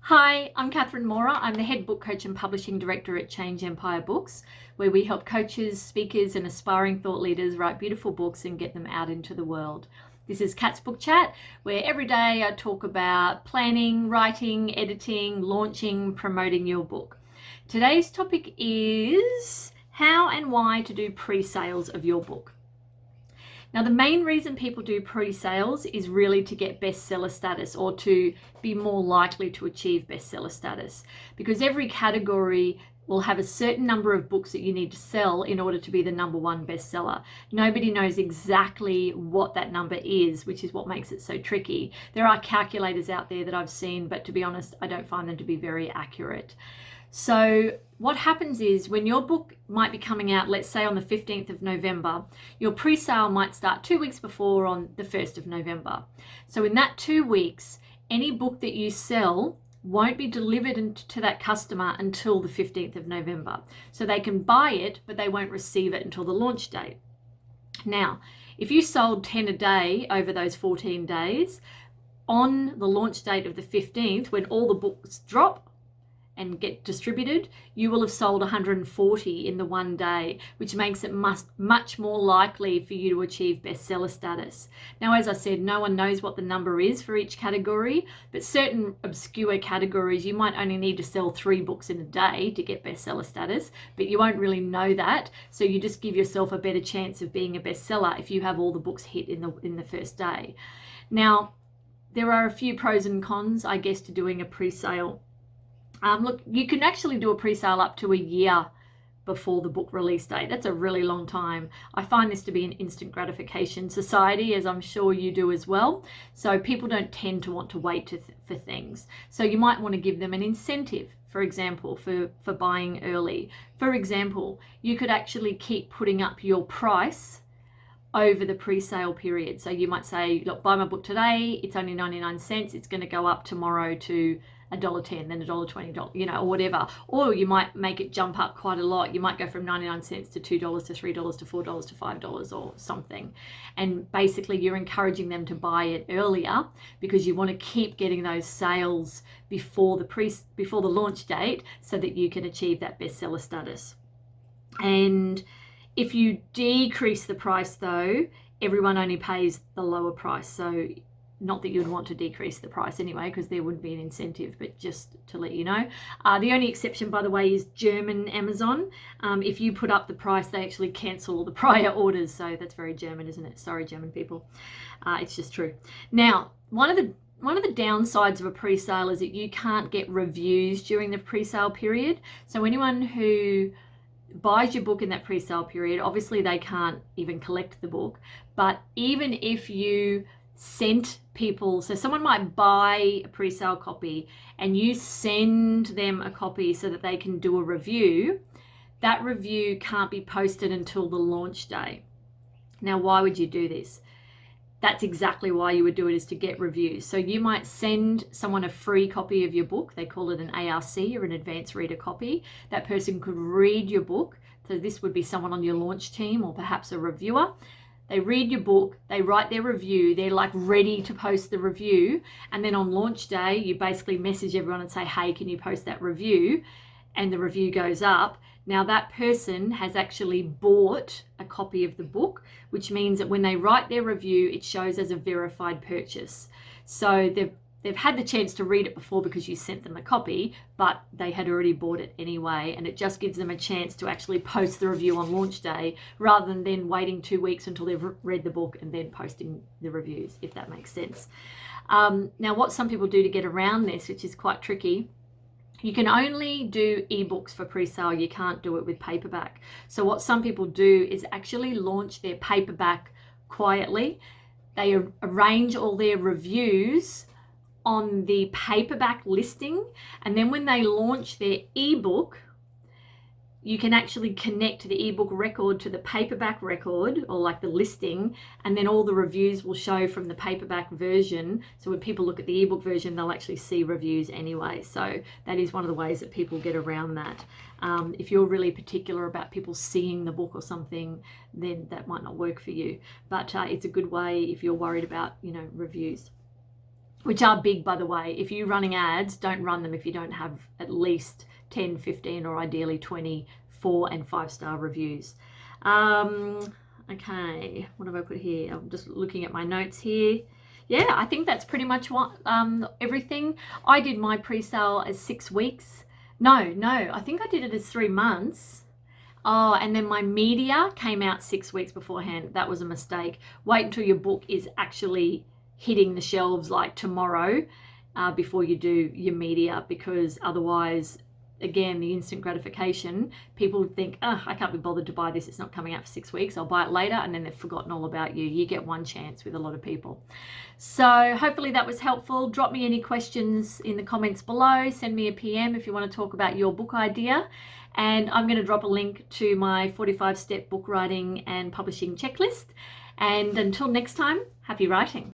Hi, I'm Catherine Mora. I'm the head book coach and publishing director at Change Empire Books, where we help coaches, speakers, and aspiring thought leaders write beautiful books and get them out into the world. This is Kat's Book Chat, where every day I talk about planning, writing, editing, launching, promoting your book. Today's topic is how and why to do pre-sales of your book. Now, the main reason people do pre-sales is really to get bestseller status or to be more likely to achieve bestseller status, because every category will have a certain number of books that you need to sell in order to be the number one bestseller. Nobody knows exactly what that number is, which is what makes it so tricky. There are calculators out there that I've seen, but to be honest, I don't find them to be very accurate. So what happens is when your book might be coming out, let's say on the 15th of November, your pre-sale might start 2 weeks before on the 1st of November. So in that 2 weeks, any book that you sell won't be delivered to that customer until the 15th of November. So they can buy it, but they won't receive it until the launch date. Now, if you sold 10 a day over those 14 days, on the launch date of the 15th, when all the books drop and get distributed, you will have sold 140 in the one day, which makes it much more likely for you to achieve bestseller status. Now, as I said, no one knows what the number is for each category, but certain obscure categories, you might only need to sell 3 books in a day to get bestseller status, but you won't really know that. So you just give yourself a better chance of being a bestseller if you have all the books hit in the first day. Now, there are a few pros and cons, I guess, to doing a pre-sale. Look, you can actually do a pre-sale up to a year before the book release date. That's a really long time. I find this to be an instant gratification society, as I'm sure you do as well. So people don't tend to want to wait for things. So you might want to give them an incentive, for example, for buying early. For example, you could actually keep putting up your price over the pre-sale period. So you might say, look, buy my book today, it's only 99 cents, it's going to go up tomorrow to $1.10, then $1.20, or whatever. Or you might make it jump up quite a lot. You might go from 99 cents to $2 to $3 to $4 to $5 or something. And basically you're encouraging them to buy it earlier because you want to keep getting those sales before the launch date so that you can achieve that bestseller status. And if you decrease the price though, everyone only pays the lower price. So not that you'd want to decrease the price anyway, because there wouldn't be an incentive, but just to let you know. The only exception, by the way, is German Amazon. If you put up the price, they actually cancel all the prior orders. So that's very German, isn't it? Sorry, German people. It's just true. Now, one of the downsides of a pre-sale is that you can't get reviews during the pre-sale period. So anyone who buys your book in that pre-sale period, obviously they can't even collect the book. But even if you sent people, so someone might buy a pre-sale copy and you send them a copy so that they can do a review, that review can't be posted until the launch day. Now, why would you do this? That's exactly why you would do it, is to get reviews. So you might send someone a free copy of your book. They call it an ARC, or an advanced reader copy. That person could read your book. So this would be someone on your launch team or perhaps a reviewer. They read your book, they write their review, they're like ready to post the review. And then on launch day, you basically message everyone and say, hey, can you post that review? And the review goes up. Now that person has actually bought a copy of the book, which means that when they write their review, it shows as a verified purchase. So they've had the chance to read it before because you sent them a copy, but they had already bought it anyway. And it just gives them a chance to actually post the review on launch day rather than then waiting 2 weeks until they've read the book and then posting the reviews, if that makes sense. Now, what some people do to get around this, which is quite tricky, you can only do ebooks for pre-sale. You can't do it with paperback. So what some people do is actually launch their paperback quietly. They arrange all their reviews on the paperback listing, and then when they launch their ebook, you can actually connect the ebook record to the paperback record, or like the listing, and then all the reviews will show from the paperback version. So when people look at the ebook version, they'll actually see reviews anyway. So that is one of the ways that people get around that. If you're really particular about people seeing the book or something, then that might not work for you. But it's a good way if you're worried about, reviews. which are big, by the way. If you're running ads, don't run them if you don't have at least 10, 15, or ideally 20 4- and 5-star reviews. Okay, what have I put here? I'm just looking at my notes here. Yeah, I think that's pretty much what everything. I did my pre-sale as 6 weeks. No, I think I did it as 3 months. Oh, and then my media came out 6 weeks beforehand. That was a mistake. Wait until your book is actually hitting the shelves like tomorrow before you do your media, because otherwise, again, the instant gratification, people think, oh, I can't be bothered to buy this. It's not coming out for 6 weeks. I'll buy it later. And then they've forgotten all about you. You get one chance with a lot of people. So hopefully that was helpful. Drop me any questions in the comments below. Send me a PM if you want to talk about your book idea. And I'm going to drop a link to my 45-step book writing and publishing checklist. And until next time, happy writing.